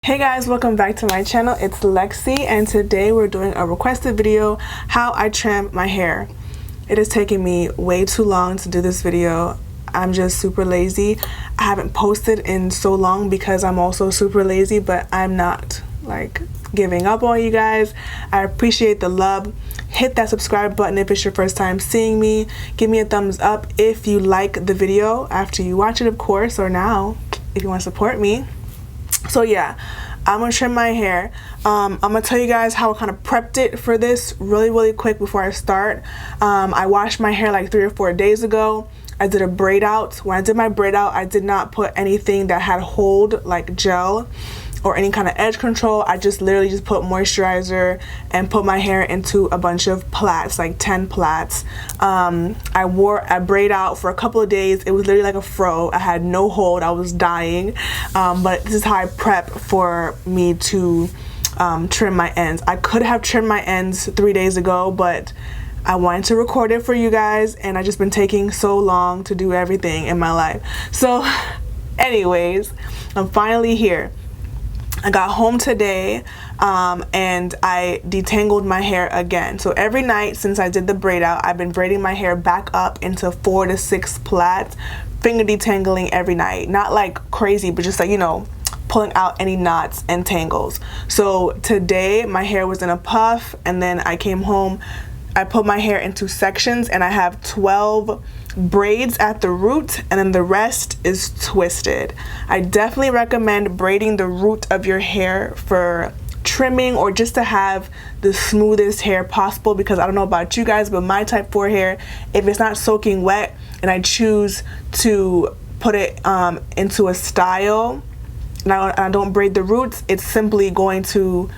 Hey guys, welcome back to my channel. It's Lexi and today we're doing a requested video, how I trim my hair. It is taking me way too long to do this video. I'm just super lazy. I haven't posted in so long because I'm also super lazy, but I'm not like giving up on you guys. I appreciate the love. Hit that subscribe button if it's your first time seeing me. Give me a thumbs up if you like the video after you watch it, of course, or now if you want to support me. So yeah, I'm gonna trim my hair. I'm gonna tell you guys how I kind of prepped it for this really quick before I start. I washed my hair like 3 or 4 days ago. I did a braid out. When I did my braid out, I did not put anything that had hold, like gel or any kind of edge control. I just literally just put moisturizer and put my hair into a bunch of plaits, like 10 plaits. I wore a braid out for a couple of days. It was literally like a fro. I had no hold. I was dying. But this is how I prep for me to trim my ends. I could have trimmed my ends 3 days ago, but I wanted to record it for you guys, and I just been taking so long to do everything in my life. So anyways, I'm finally here. I got home today and I detangled my hair again. So every night since I did the braid out, I've been braiding my hair back up into 4 to 6 plaits, finger detangling every night. Not like crazy, but just like, you know, pulling out any knots and tangles. So today my hair was in a puff, and then I came home, I put my hair into sections, and I have 12 braids at the root, and then the rest is twisted. I definitely recommend braiding the root of your hair for trimming or just to have the smoothest hair possible, because I don't know about you guys, but my type 4 hair, if it's not soaking wet and I choose to put it into a style and I don't braid the roots, it's simply going to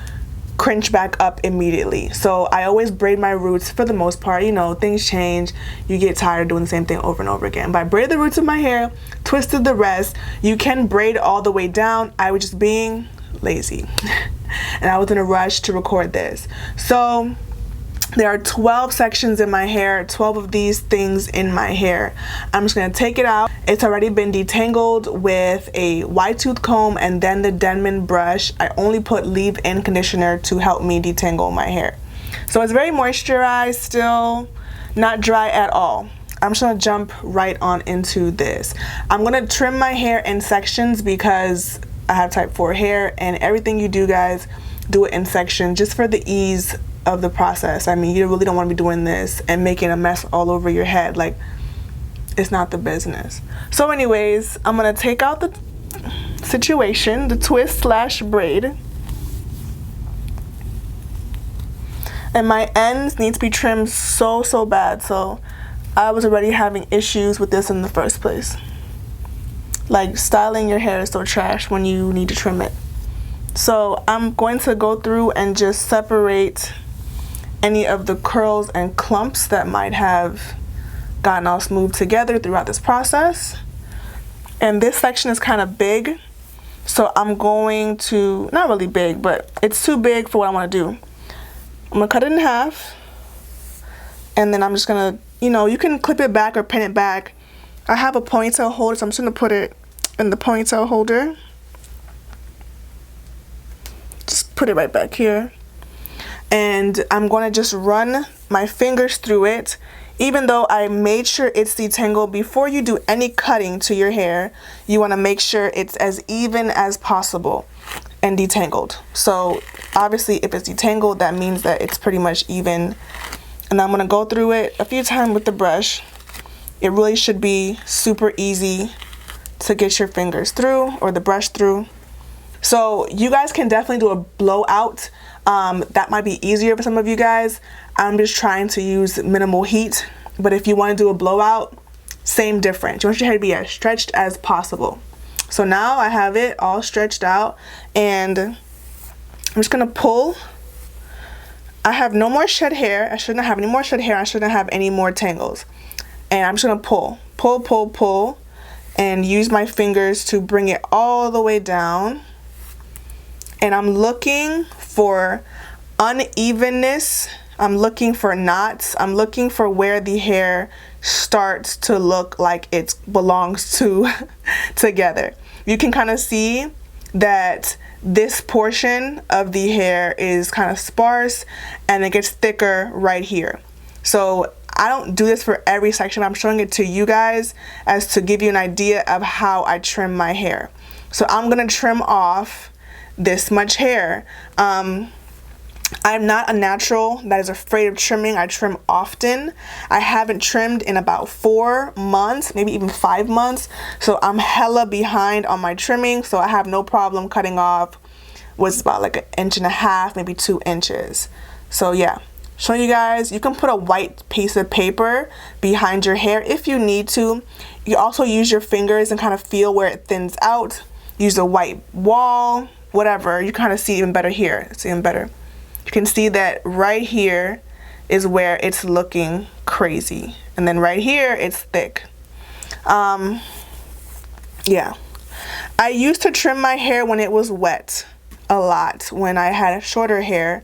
cringe back up immediately. So I always braid my roots for the most part. You know, things change, you get tired of doing the same thing over and over again. But I braided the roots of my hair, twisted the rest. You can braid all the way down. I was just being lazy and I was in a rush to record this. So there are 12 sections in my hair, 12 of these things in my hair. I'm just gonna take it out. It's already been detangled with a wide tooth comb and then the Denman brush. I only put leave-in conditioner to help me detangle my hair. So it's very moisturized still, not dry at all. I'm just gonna jump right on into this. I'm gonna trim my hair in sections because I have type 4 hair, and everything you do, guys, do it in sections just for the ease of the process. I mean, you really don't want to be doing this and making a mess all over your head. Like, it's not the business. So anyways, I'm gonna take out the situation, the twist slash braid, and my ends need to be trimmed so bad. So I was already having issues with this in the first place. Like, styling your hair is so trash when you need to trim it. So I'm going to go through and just separate any of the curls and clumps that might have gotten all smooth together throughout this process. And this section is kind of big, so I'm going to, not really big, but it's too big for what I want to do. I'm gonna cut it in half, and then I'm just gonna, you know, you can clip it back or pin it back. I have a ponytail holder, so I'm just gonna put it in the ponytail holder. Just put it right back here. And I'm going to just run my fingers through it. Even though I made sure it's detangled, before you do any cutting to your hair, you want to make sure it's as even as possible and detangled. So obviously if it's detangled, that means that it's pretty much even. And I'm going to go through it a few times with the brush. It really should be super easy to get your fingers through, or the brush through. So you guys can definitely do a blowout. That might be easier for some of you guys. I'm just trying to use minimal heat. But if you want to do a blowout, same difference. You want your hair to be as stretched as possible. So now I have it all stretched out, and I'm just gonna pull. I have no more shed hair. I shouldn't have any more shed hair. I shouldn't have any more tangles. And I'm just gonna pull, and use my fingers to bring it all the way down. And I'm looking for unevenness. I'm looking for knots. I'm looking for where the hair starts to look like it belongs to together. You can kind of see that this portion of the hair is kind of sparse and it gets thicker right here. So I don't do this for every section. I'm showing it to you guys as to give you an idea of how I trim my hair. So I'm gonna trim off this much hair. I'm not a natural that is afraid of trimming. I trim often. I haven't trimmed in about 4 months, maybe even 5 months. So I'm hella behind on my trimming. So I have no problem cutting off what's about like 1.5 inches, maybe 2 inches. So yeah, showing you guys, you can put a white piece of paper behind your hair if you need to. You also use your fingers and kind of feel where it thins out. Use a white wall, whatever. You kind of see even better here. It's even better. You can see that right here is where it's looking crazy. And then right here, it's thick. Yeah. I used to trim my hair when it was wet a lot, when I had shorter hair.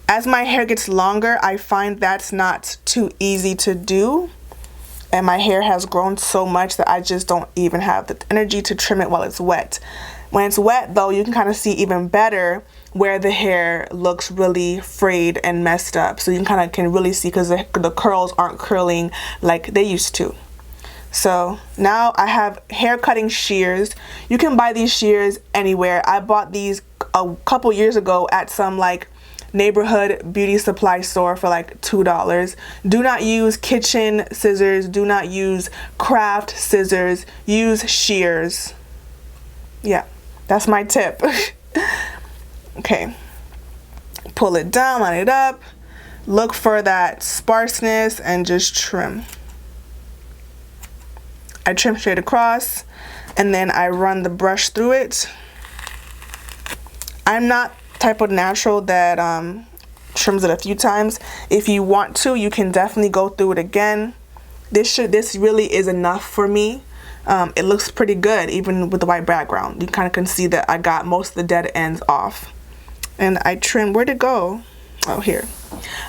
As my hair gets longer, I find that's not too easy to do. And my hair has grown so much that I just don't even have the energy to trim it while it's wet. When it's wet though, you can kind of see even better where the hair looks really frayed and messed up. So you can really see because the curls aren't curling like they used to. So now I have hair cutting shears. You can buy these shears anywhere. I bought these a couple years ago at some like neighborhood beauty supply store for like $2. Do not use kitchen scissors. Do not use craft scissors. Use shears. Yeah, that's my tip. Okay, pull it down, line it up, look for that sparseness and just trim. I trim straight across and then I run the brush through it. I'm not type of natural that trims it a few times. If you want to, you can definitely go through it again. This really is enough for me. It looks pretty good even with the white background. You kind of can see that I got most of the dead ends off. And I trimmed, where'd it go? Oh, here.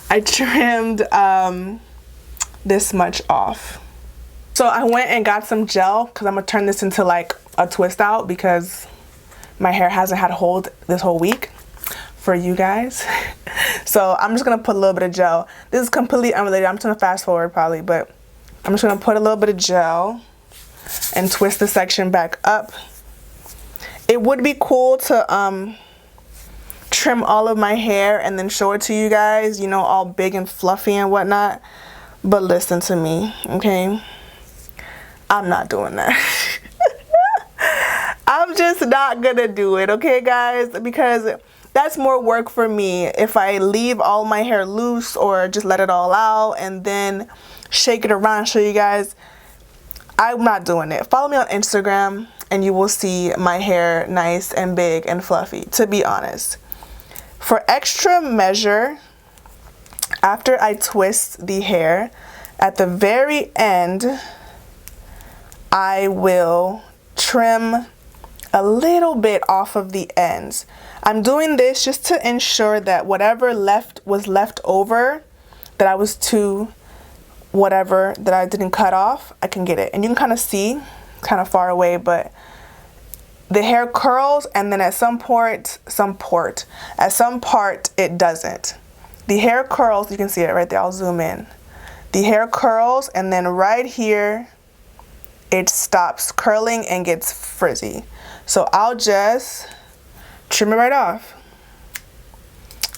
I trimmed this much off. So I went and got some gel because I'm gonna turn this into like a twist out because my hair hasn't had a hold this whole week for you guys. So I'm just gonna put a little bit of gel. This is completely unrelated. I'm just gonna fast forward probably, but I'm just gonna put a little bit of gel and twist the section back up. It would be cool to trim all of my hair and then show it to you guys, you know, all big and fluffy and whatnot. But listen to me, okay? I'm not doing that. I'm just not gonna do it, okay, guys? Because that's more work for me. If I leave all my hair loose or just let it all out and then shake it around and show you guys, I'm not doing it. Follow me on Instagram and you will see my hair nice and big and fluffy, to be honest. For extra measure, after I twist the hair, at the very end, I will trim a little bit off of the ends. I'm doing this just to ensure that whatever was left over, that I was too whatever that I didn't cut off, I can get it. And you can kind of see, kind of far away, but the hair curls and then at some part it doesn't. The hair curls, you can see it right there, I'll zoom in. The hair curls and then right here it stops curling and gets frizzy. So I'll just trim it right off.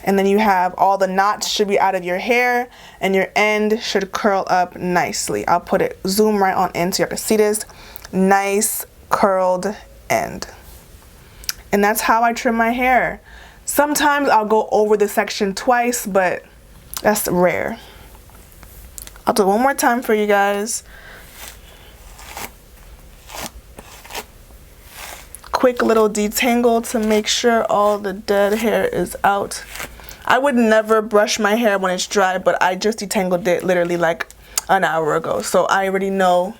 And then you have all the knots should be out of your hair and your end should curl up nicely. I'll put it, zoom right on in so you can see this nice curled end. And that's how I trim my hair. Sometimes I'll go over the section twice, but that's rare. I'll do it one more time for you guys. Quick little detangle to make sure all the dead hair is out. I would never brush my hair when it's dry, but I just detangled it literally like an hour ago. So I already know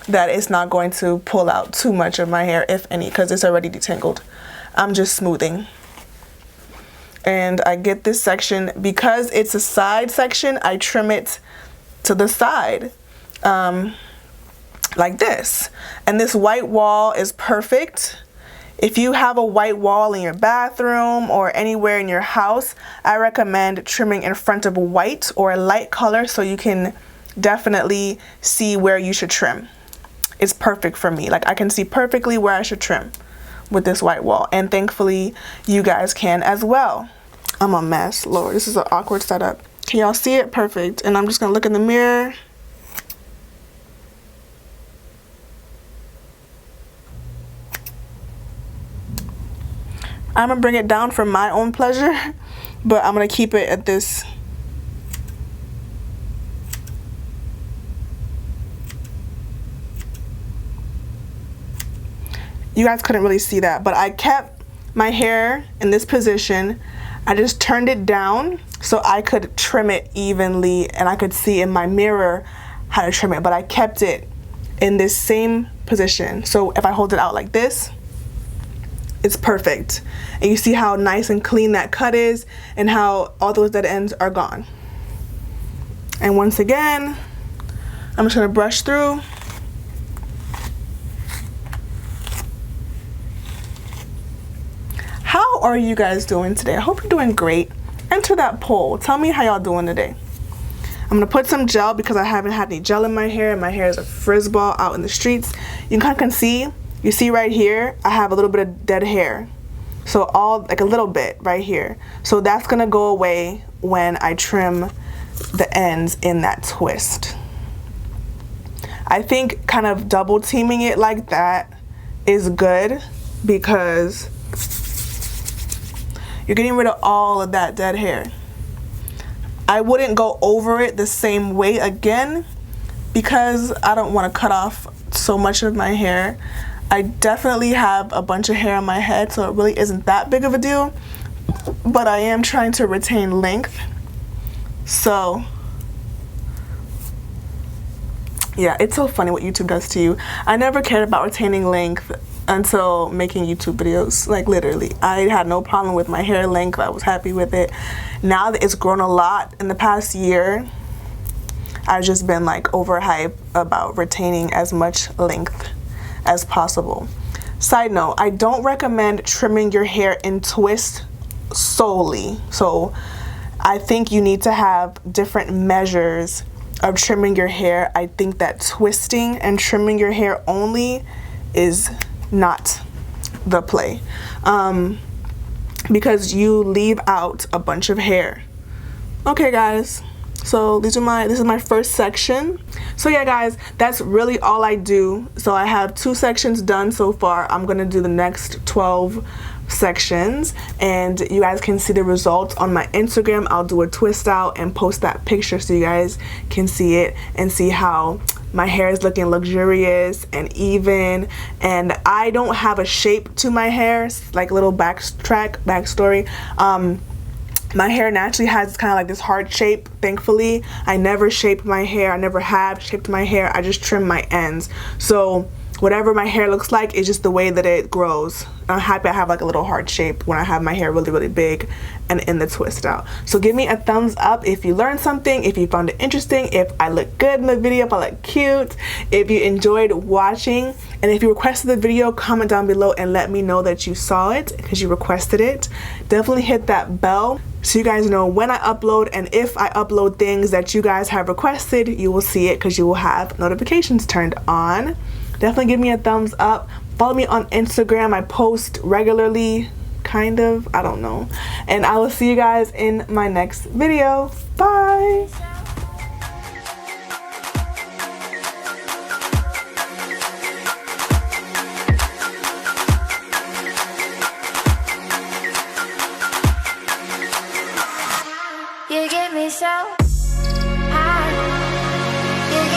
that it's not going to pull out too much of my hair, if any, because it's already detangled. I'm just smoothing. And I get this section, because it's a side section, I trim it to the side like this. And this white wall is perfect. If you have a white wall in your bathroom or anywhere in your house, I recommend trimming in front of white or a light color so you can definitely see where you should trim. It's perfect for me. Like, I can see perfectly where I should trim with this white wall, and thankfully you guys can as well. I'm a mess. Lord, this is an awkward setup. Can y'all see it? Perfect. And I'm just gonna look in the mirror. I'm gonna bring it down for my own pleasure, but I'm gonna keep it at this. You guys couldn't really see that, but I kept my hair in this position. I just turned it down so I could trim it evenly, and I could see in my mirror how to trim it, but I kept it in this same position. So if I hold it out like this, it's perfect. And you see how nice and clean that cut is, and how all those dead ends are gone. And once again, I'm just gonna brush through. How are you guys doing today? I hope you're doing great. Enter that poll. Tell me how y'all doing today. I'm gonna put some gel because I haven't had any gel in my hair, and my hair is a frizz ball out in the streets. You kind of see, you see right here, I have a little bit of dead hair. So all, like a little bit right here. So that's gonna go away when I trim the ends in that twist. I think kind of double teaming it like that is good because you're getting rid of all of that dead hair. I wouldn't go over it the same way again because I don't want to cut off so much of my hair. I definitely have a bunch of hair on my head, so it really isn't that big of a deal, but I am trying to retain length. So yeah, it's so funny what YouTube does to you. I never cared about retaining length until making YouTube videos. Like, literally, I had no problem with my hair length. I was happy with it. Now that it's grown a lot in the past year, I've just been like overhyped about retaining as much length as possible. Side note, I don't recommend trimming your hair in twist solely. So I think you need to have different measures of trimming your hair. I think that twisting and trimming your hair only is not the play, because you leave out a bunch of hair. Okay guys, so this is my first section. So yeah guys, that's really all I do. So I have 2 sections done so far. I'm gonna do the next 12 sections, and you guys can see the results on my Instagram. I'll do a twist out and post that picture so you guys can see it and see how my hair is looking luxurious and even. And I don't have a shape to my hair, like a little backstory. My hair naturally has kind of like this hard shape, thankfully. I never shaped my hair. I never have shaped my hair. I just trim my ends. So whatever my hair looks like is just the way that it grows. I'm happy I have like a little hard shape when I have my hair really, really big and in the twist out. So give me a thumbs up if you learned something, if you found it interesting, if I look good in the video, if I look cute, if you enjoyed watching, and if you requested the video, comment down below and let me know that you saw it because you requested it. Definitely hit that bell so you guys know when I upload, and if I upload things that you guys have requested, you will see it because you will have notifications turned on. Definitely give me a thumbs up. Follow me on Instagram. I post regularly, kind of, I don't know. And I will see you guys in my next video. Bye. You get me so